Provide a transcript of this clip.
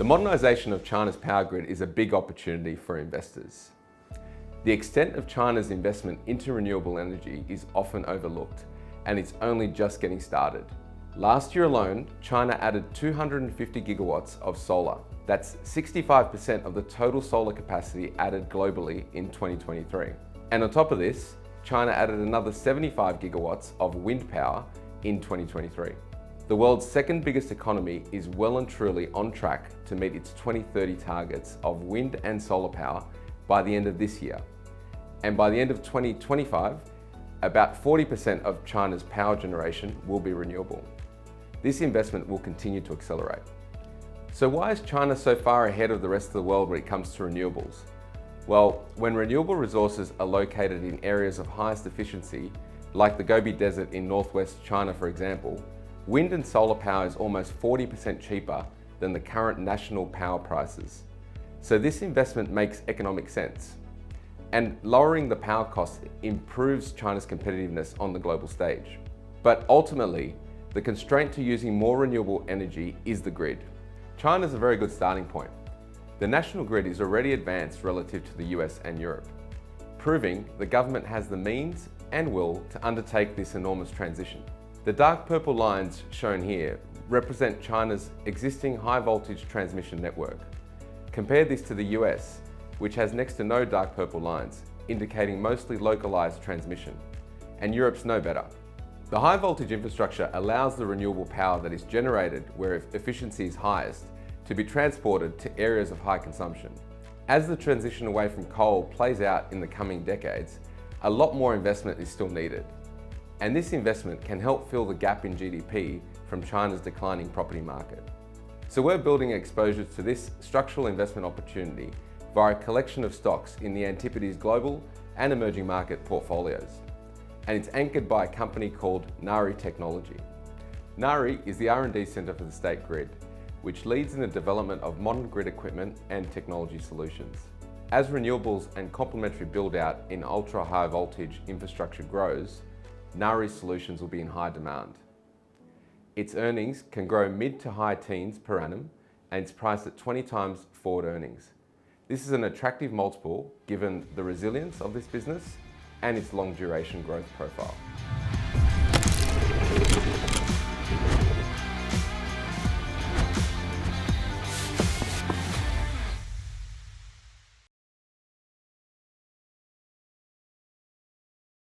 The modernisation of China's power grid is a big opportunity for investors. The extent of China's investment into renewable energy is often overlooked, and it's only just getting started. Last year alone, China added 250 gigawatts of solar. That's 65% of the total solar capacity added globally in 2023. And on top of this, China added another 75 gigawatts of wind power in 2023. The world's second biggest economy is well and truly on track to meet its 2030 targets of wind and solar power by the end of this year. And by the end of 2025, about 40% of China's power generation will be renewable. This investment will continue to accelerate. So why is China so far ahead of the rest of the world when it comes to renewables? Well, when renewable resources are located in areas of highest efficiency, like the Gobi Desert in northwest China, for example, wind and solar power is almost 40% cheaper than the current national power prices. So this investment makes economic sense. And lowering the power costs improves China's competitiveness on the global stage. But ultimately, the constraint to using more renewable energy is the grid. China's a very good starting point. The national grid is already advanced relative to the US and Europe, proving the government has the means and will to undertake this enormous transition. The dark purple lines shown here represent China's existing high voltage transmission network. Compare this to the US, which has next to no dark purple lines, indicating mostly localized transmission, and Europe's no better. The high voltage infrastructure allows the renewable power that is generated where efficiency is highest to be transported to areas of high consumption. As the transition away from coal plays out in the coming decades, a lot more investment is still needed. And this investment can help fill the gap in GDP from China's declining property market. So we're building exposure to this structural investment opportunity via a collection of stocks in the Antipodes global and emerging market portfolios. And it's anchored by a company called NARI Technology. NARI is the R&D Centre for the State Grid, which leads in the development of modern grid equipment and technology solutions. As renewables and complementary build-out in ultra-high voltage infrastructure grows, NARI's solutions will be in high demand. Its earnings can grow mid to high teens per annum, and it's priced at 20 times forward earnings. This is an attractive multiple given the resilience of this business and its long duration growth profile.